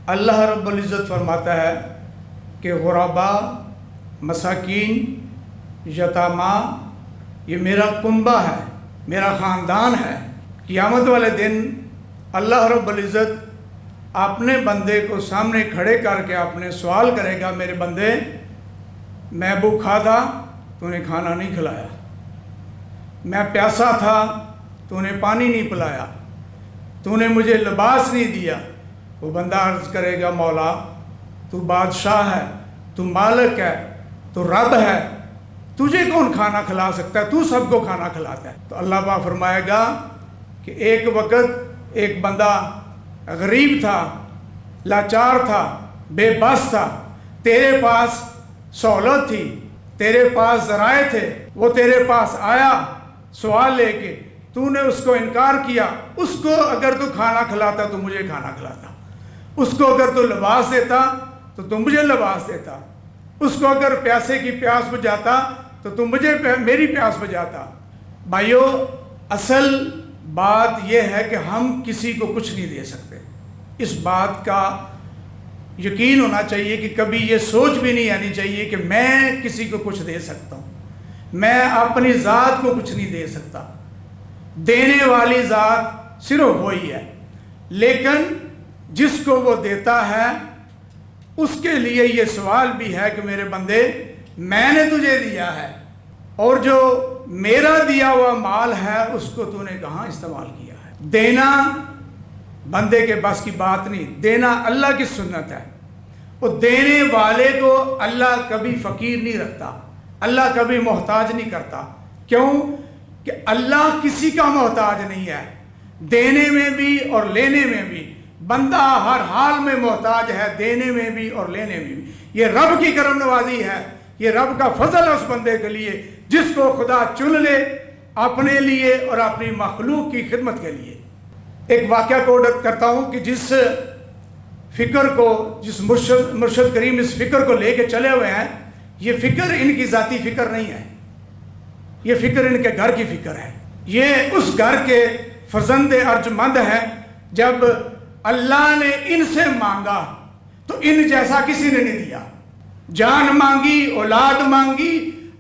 اللہ رب العزت فرماتا ہے کہ غربا، مساکین، یتاما یہ میرا کنبہ ہے، میرا خاندان ہے۔ قیامت والے دن اللہ رب العزت اپنے بندے کو سامنے کھڑے کر کے اپنے سوال کرے گا، میرے بندے میں بھوکا تھا تو نے کھانا نہیں کھلایا، میں پیاسا تھا تو نے پانی نہیں پلایا، تو نے مجھے لباس نہیں دیا۔ وہ بندہ عرض کرے گا مولا تو بادشاہ ہے، تو مالک ہے، تو رب ہے، تجھے کون کھانا کھلا سکتا ہے؟ تو سب کو کھانا کھلاتا ہے۔ تو اللہ پاک فرمائے گا کہ ایک وقت ایک بندہ غریب تھا، لاچار تھا، بے بس تھا، تیرے پاس سہولت تھی، تیرے پاس ذرائع تھے، وہ تیرے پاس آیا سوال لے کے، تو نے اس کو انکار کیا۔ اس کو اگر تو کھانا کھلاتا تو مجھے کھانا کھلاتا، اس کو اگر تو لباس دیتا تو تم مجھے لباس دیتا، اس کو اگر پیاسے کی پیاس بجھاتا تو تم مجھے میری پیاس بجھاتا۔ بھائیو، اصل بات یہ ہے کہ ہم کسی کو کچھ نہیں دے سکتے۔ اس بات کا یقین ہونا چاہیے کہ کبھی یہ سوچ بھی نہیں آنی چاہیے کہ میں کسی کو کچھ دے سکتا ہوں، میں اپنی ذات کو کچھ نہیں دے سکتا۔ دینے والی ذات صرف وہی ہے، لیکن جس کو وہ دیتا ہے اس کے لیے یہ سوال بھی ہے کہ میرے بندے میں نے تجھے دیا ہے، اور جو میرا دیا ہوا مال ہے اس کو تو نے کہاں استعمال کیا ہے۔ دینا بندے کے بس کی بات نہیں، دینا اللہ کی سنت ہے۔ اور دینے والے کو اللہ کبھی فقیر نہیں رکھتا، اللہ کبھی محتاج نہیں کرتا۔ کیوں؟ کہ اللہ کسی کا محتاج نہیں ہے، دینے میں بھی اور لینے میں بھی۔ بندہ ہر حال میں محتاج ہے، دینے میں بھی اور لینے میں بھی۔ یہ رب کی کرم نوازی ہے، یہ رب کا فضل ہے اس بندے کے لیے جس کو خدا چن لے اپنے لیے اور اپنی مخلوق کی خدمت کے لیے۔ ایک واقعہ کوڈ کرتا ہوں کہ جس فکر کو، جس مرشد کریم اس فکر کو لے کے چلے ہوئے ہیں، یہ فکر ان کی ذاتی فکر نہیں ہے، یہ فکر ان کے گھر کی فکر ہے۔ یہ اس گھر کے فرزند ارجمند ہیں۔ جب اللہ نے ان سے مانگا تو ان جیسا کسی نے نہیں دیا۔ جان مانگی، اولاد مانگی،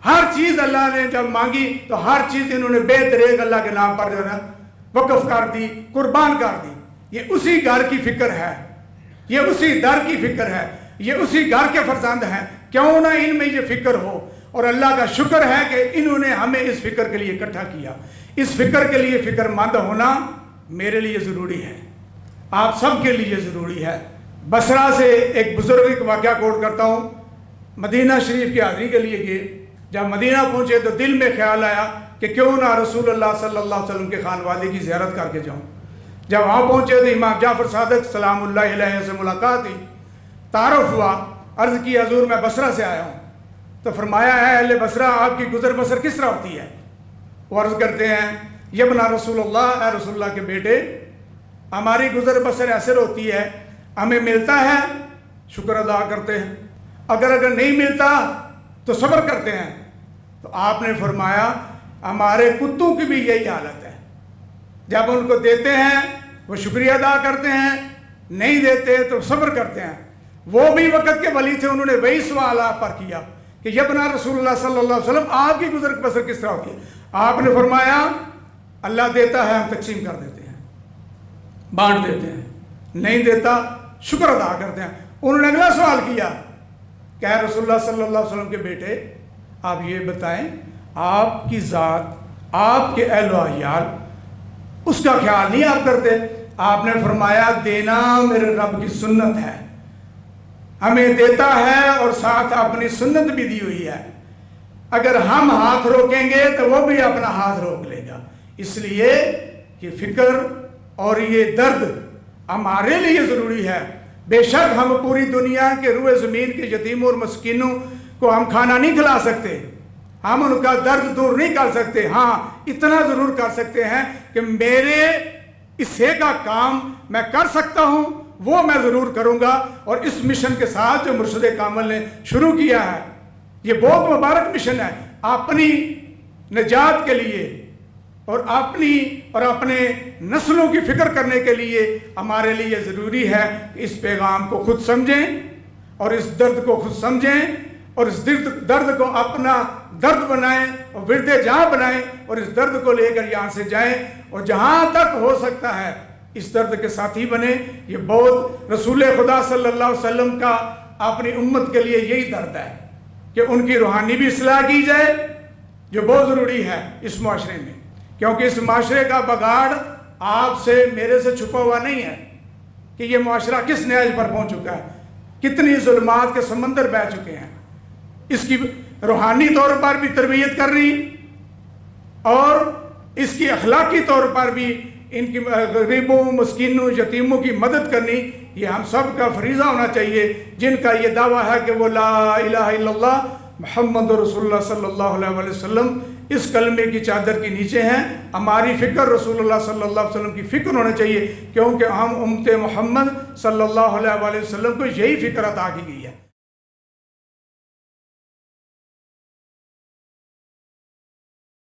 ہر چیز اللہ نے جب مانگی تو ہر چیز انہوں نے بے دریغ اللہ کے نام پر جو ہے وقف کر دی، قربان کر دی۔ یہ اسی گھر کی فکر ہے، یہ اسی در کی فکر ہے، یہ اسی گھر کے فرزند ہیں۔ کیوں نہ ان میں یہ فکر ہو، اور اللہ کا شکر ہے کہ انہوں نے ہمیں اس فکر کے لیے اکٹھا کیا۔ اس فکر کے لیے فکر مند ہونا میرے لیے ضروری ہے، آپ سب کے لیے ضروری ہے۔ بصرہ سے ایک بزرگ ایک واقعہ کوٹ کرتا ہوں۔ مدینہ شریف کی حاضری کے لیے گئے، جب مدینہ پہنچے تو دل میں خیال آیا کہ کیوں نہ رسول اللہ صلی اللہ علیہ وسلم کے خانوادے کی زیارت کر کے جاؤں۔ جب وہاں پہنچے تو امام جعفر صادق سلام اللہ علیہ سے ملاقات ہوئی، تعارف ہوا، عرض کی حضور میں بصرہ سے آیا ہوں۔ تو فرمایا ہے اہل بصرہ آپ کی گزر بسر کس طرح ہوتی ہے؟ وہ عرض کرتے ہیں یبنا رسول اللہ، اے رسول اللہ کے بیٹے، ہماری گزر بسر ایسے ہوتی ہے، ہمیں ملتا ہے شکر ادا کرتے ہیں، اگر نہیں ملتا تو صبر کرتے ہیں۔ تو آپ نے فرمایا ہمارے کتوں کی بھی یہی حالت ہے، جب ان کو دیتے ہیں وہ شکریہ ادا کرتے ہیں، نہیں دیتے تو صبر کرتے ہیں۔ وہ بھی وقت کے ولی تھے، انہوں نے وہی سوال آپ پر کیا کہ یبنا رسول اللہ صلی اللہ علیہ وسلم آپ کی گزر بسر کس طرح ہوتی ہے؟ آپ نے فرمایا اللہ دیتا ہے ہم تقسیم کر دیتے ہیں، بانٹ دیتے ہیں، نہیں دیتا شکر ادا کرتے ہیں۔ انہوں نے اگلا سوال کیا کہ اے رسول اللہ صلی اللہ علیہ وسلم کے بیٹے، آپ یہ بتائیں آپ کی ذات، آپ کے اہل و عیال، اس کا خیال نہیں آپ کرتے؟ آپ نے فرمایا دینا میرے رب کی سنت ہے، ہمیں دیتا ہے اور ساتھ اپنی سنت بھی دی ہوئی ہے۔ اگر ہم ہاتھ روکیں گے تو وہ بھی اپنا ہاتھ روک لے گا۔ اس لیے یہ فکر اور یہ درد ہمارے لیے ضروری ہے۔ بے شک ہم پوری دنیا کے روئے زمین کے یتیموں اور مسکینوں کو ہم کھانا نہیں کھلا سکتے، ہم ان کا درد دور نہیں کر سکتے۔ ہاں اتنا ضرور کر سکتے ہیں کہ میرے حصے کا کام میں کر سکتا ہوں وہ میں ضرور کروں گا۔ اور اس مشن کے ساتھ جو مرشد کامل نے شروع کیا ہے، یہ بہت مبارک مشن ہے۔ اپنی نجات کے لیے، اور اپنی اور اپنے نسلوں کی فکر کرنے کے لیے ہمارے لیے ضروری ہے کہ اس پیغام کو خود سمجھیں اور اس درد کو خود سمجھیں اور اس درد کو اپنا درد بنائیں اور ورد جاں بنائیں اور اس درد کو لے کر یہاں سے جائیں اور جہاں تک ہو سکتا ہے اس درد کے ساتھی بنے۔ یہ بہت رسول خدا صلی اللہ علیہ وسلم کا اپنی امت کے لیے یہی درد ہے کہ ان کی روحانی بھی اصلاح کی جائے، جو بہت ضروری ہے اس معاشرے میں، کیونکہ اس معاشرے کا بگاڑ آپ سے میرے سے چھپا ہوا نہیں ہے کہ یہ معاشرہ کس نہج پر پہنچ چکا ہے، کتنی ظلمات کے سمندر بہہ چکے ہیں۔ اس کی روحانی طور پر بھی تربیت کرنی اور اس کی اخلاقی طور پر بھی ان کی غریبوں، مسکینوں، یتیموں کی مدد کرنی، یہ ہم سب کا فریضہ ہونا چاہیے، جن کا یہ دعویٰ ہے کہ وہ لا الہ الا اللہ محمد رسول اللہ صلی اللہ علیہ وسلم اس کلمے کی چادر کے نیچے ہیں۔ ہماری فکر رسول اللہ صلی اللہ علیہ وسلم کی فکر ہونا چاہیے، کیونکہ ہم امت محمد صلی اللہ علیہ وسلم کو یہی فکر عطا کی گئی ہے۔